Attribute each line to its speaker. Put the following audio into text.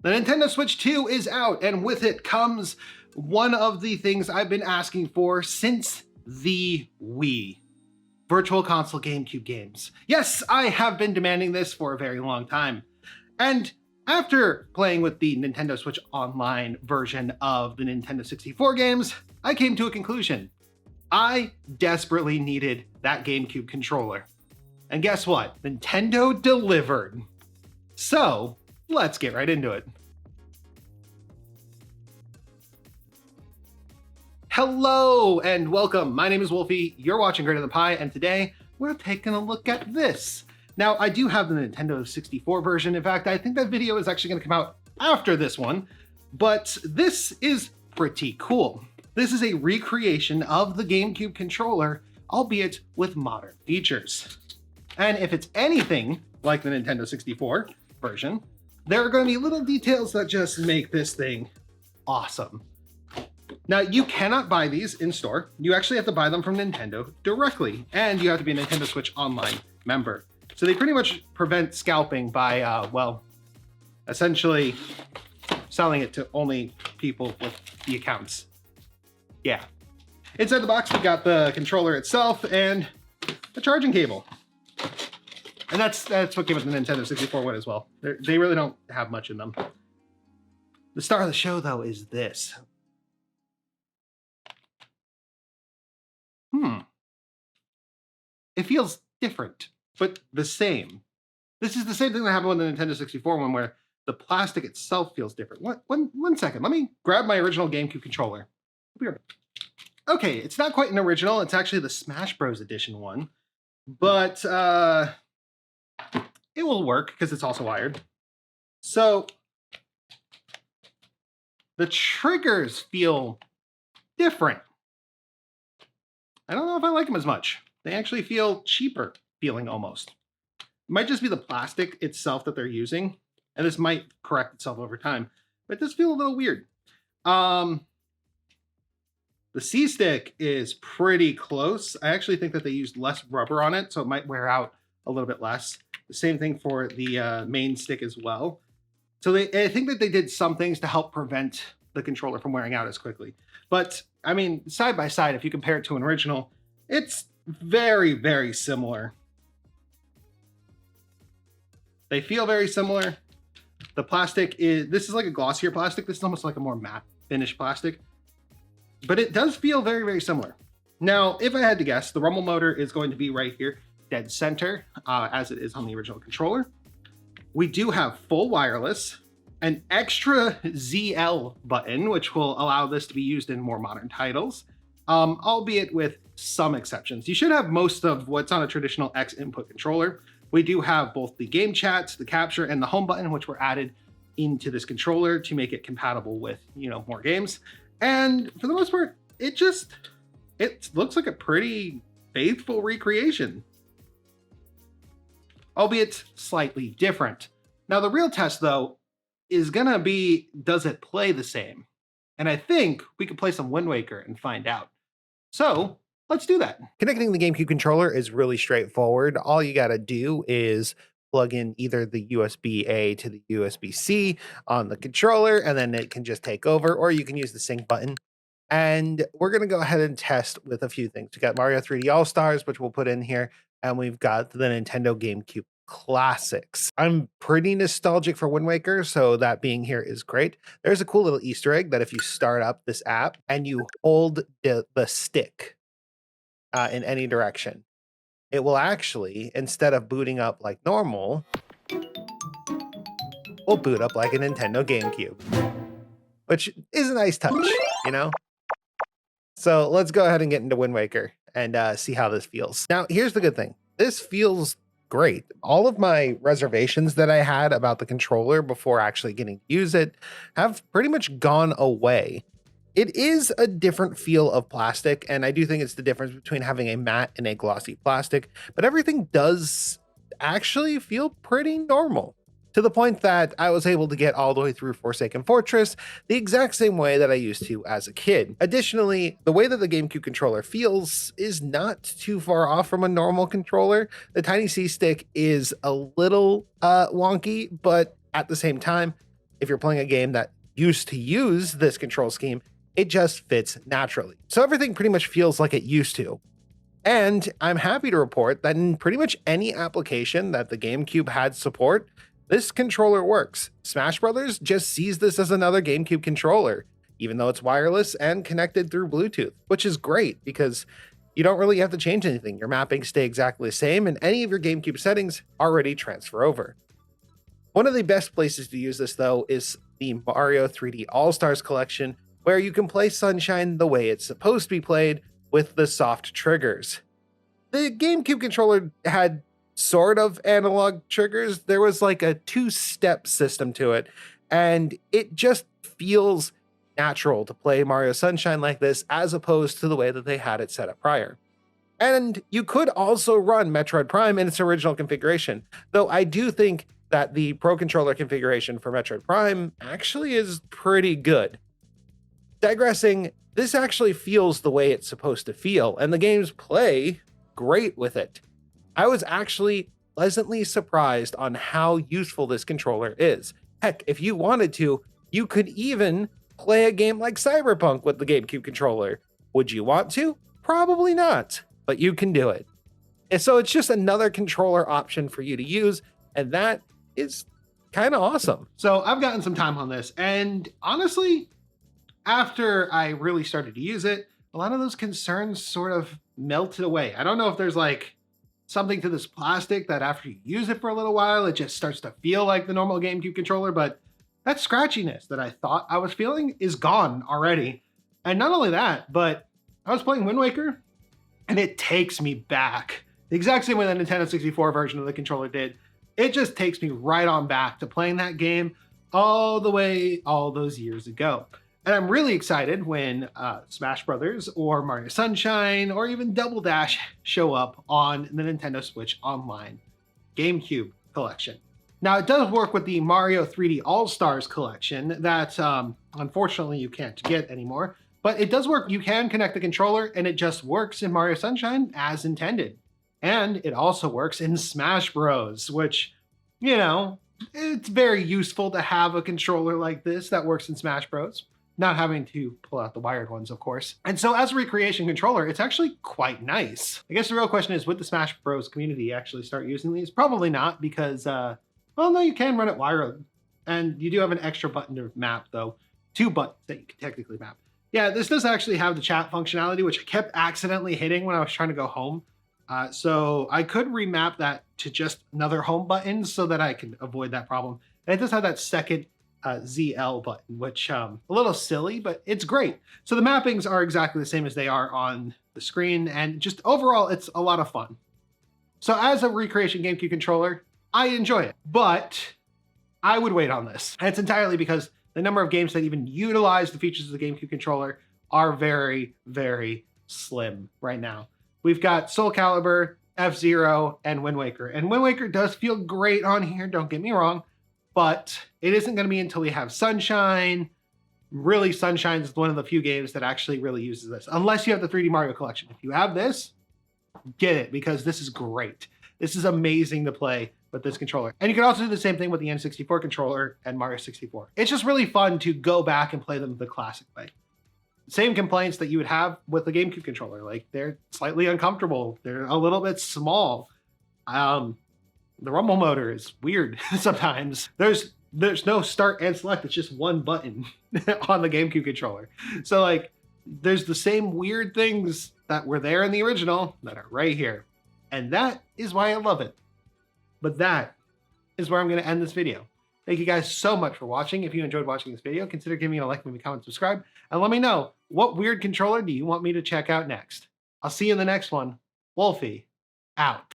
Speaker 1: The Nintendo Switch 2 is out, and with it comes one of the things I've been asking for since the Wii. Virtual Console GameCube games. Yes, I have been demanding this for a very long time. And after playing with the Nintendo Switch Online version of the Nintendo 64 games, I came to a conclusion. I desperately needed that GameCube controller. And guess what? Nintendo delivered. So, let's get right into it. Hello and welcome. My name is Wolfie. You're watching GreaterThanPie, and today we're taking a look at this. Now, I do have the Nintendo 64 version. In fact, I think that video is actually going to come out after this one, but this is pretty cool. This is a recreation of the GameCube controller, albeit with modern features. And if it's anything like the Nintendo 64 version, there are going to be little details that just make this thing awesome. Now, you cannot buy these in store. You actually have to buy them from Nintendo directly, and you have to be a Nintendo Switch Online member. So they pretty much prevent scalping by, well, essentially selling it to only people with the accounts. Yeah. Inside the box, we got the controller itself and a charging cable. And that's what came with the Nintendo 64 one as well. They really don't have much in them. The star of the show, though, is this. It feels different, but the same. This is the same thing that happened with the Nintendo 64 one, where the plastic itself feels different. One second, let me grab my original GameCube controller. Okay, it's not quite an original. It's actually the Smash Bros. Edition one, but it will work because it's also wired. So the triggers feel different. I don't know if I like them as much. They actually feel cheaper feeling almost. It might just be the plastic itself that they're using, and this might correct itself over time, but it does feel a little weird. The C-stick is pretty close. I actually think that they used less rubber on it, so it might wear out a little bit less. The same thing for the main stick as well. So I think that they did some things to help prevent the controller from wearing out as quickly. But I mean, side by side, if you compare it to an original, it's very, very similar. They feel very similar. The plastic this is like a glossier plastic. This is almost like a more matte finish plastic, but it does feel very, very similar. Now, if I had to guess, the rumble motor is going to be right here, dead center, as it is on the original controller. We do have full wireless, an extra ZL button, which will allow this to be used in more modern titles, albeit with some exceptions. You should have most of what's on a traditional X input controller. We do have both the game chat, the capture, and the home button, which were added into this controller to make it compatible with, more games. And for the most part, it looks like a pretty faithful recreation, albeit slightly different. Now, the real test, though, is gonna be, does it play the same? And I think we could play some Wind Waker and find out. So let's do that. Connecting the GameCube controller is really straightforward. All you gotta do is plug in either the USB-A to the USB-C on the controller, and then it can just take over, or you can use the sync button. And we're gonna go ahead and test with a few things. We got Mario 3D All-Stars, which we'll put in here, and we've got the Nintendo GameCube classics. I'm pretty nostalgic for Wind Waker, so that being here is great. There's a cool little Easter egg that if you start up this app and you hold the stick in any direction, it will actually, instead of booting up like normal, will boot up like a Nintendo GameCube, which is a nice touch, So let's go ahead and get into Wind Waker and see how this feels. Now, here's the good thing. This feels great. All of my reservations that I had about the controller before actually getting to use it have pretty much gone away. It is a different feel of plastic, and I do think it's the difference between having a matte and a glossy plastic, but everything does actually feel pretty normal, to the point that I was able to get all the way through Forsaken Fortress the exact same way that I used to as a kid. Additionally, the way that the GameCube controller feels is not too far off from a normal controller. The tiny C-stick is a little wonky, but at the same time, if you're playing a game that used to use this control scheme, it just fits naturally. So everything pretty much feels like it used to. And I'm happy to report that in pretty much any application that the GameCube had support, this controller works. Smash Brothers just sees this as another GameCube controller, even though it's wireless and connected through Bluetooth, which is great because you don't really have to change anything. Your mappings stay exactly the same, and any of your GameCube settings already transfer over. One of the best places to use this, though, is the Mario 3D All-Stars collection, where you can play Sunshine the way it's supposed to be played with the soft triggers. The GameCube controller had sort of analog triggers. There was like a two-step system to it, and it just feels natural to play Mario Sunshine like this as opposed to the way that they had it set up prior. And you could also run Metroid Prime in its original configuration, though I do think that the Pro Controller configuration for Metroid Prime actually is pretty good. Digressing, this actually feels the way it's supposed to feel, and the games play great with it. I was actually pleasantly surprised on how useful this controller is. Heck, if you wanted to, you could even play a game like Cyberpunk with the GameCube controller. Would you want to? Probably not, but you can do it. And so it's just another controller option for you to use, and that is kind of awesome. So I've gotten some time on this, and honestly, after I really started to use it, a lot of those concerns sort of melted away. I don't know if there's like something to this plastic that after you use it for a little while, it just starts to feel like the normal GameCube controller, but that scratchiness that I thought I was feeling is gone already. And not only that, but I was playing Wind Waker and it takes me back the exact same way the Nintendo 64 version of the controller did. It just takes me right on back to playing that game all the way all those years ago. And I'm really excited when Smash Brothers or Mario Sunshine or even Double Dash show up on the Nintendo Switch Online GameCube collection. Now, it does work with the Mario 3D All-Stars collection that unfortunately you can't get anymore, but it does work. You can connect the controller and it just works in Mario Sunshine as intended. And it also works in Smash Bros, which, you know, it's very useful to have a controller like this that works in Smash Bros. Not having to pull out the wired ones, of course. And so as a recreation controller, it's actually quite nice. I guess the real question is, would the Smash Bros community actually start using these? Probably not, because, well, no, you can run it wired. And you do have an extra button to map, though. 2 buttons that you can technically map. Yeah, this does actually have the chat functionality, which I kept accidentally hitting when I was trying to go home. So I could remap that to just another home button so that I can avoid that problem. And it does have that second ZL button, which a little silly, but it's great. So the mappings are exactly the same as they are on the screen, and just overall, it's a lot of fun. So as a recreation GameCube controller, I enjoy it, but I would wait on this. And it's entirely because the number of games that even utilize the features of the GameCube controller are very, very slim right now. We've got Soul Calibur, F-Zero, and Wind Waker. And Wind Waker does feel great on here, don't get me wrong, but it isn't going to be until we have Sunshine. Really, Sunshine is one of the few games that actually really uses this, unless you have the 3D Mario collection. If you have this, get it, because this is great. This is amazing to play with this controller. And you can also do the same thing with the N64 controller and Mario 64. It's just really fun to go back and play them the classic way. Same complaints that you would have with the GameCube controller. Like, they're slightly uncomfortable. They're a little bit small. The rumble motor is weird sometimes. There's no start and select. It's just one button on the GameCube controller. So like, there's the same weird things that were there in the original that are right here. And that is why I love it. But that is where I'm going to end this video. Thank you guys so much for watching. If you enjoyed watching this video, consider giving me a like, maybe comment, subscribe, and let me know, what weird controller do you want me to check out next? I'll see you in the next one. Wolfie, out.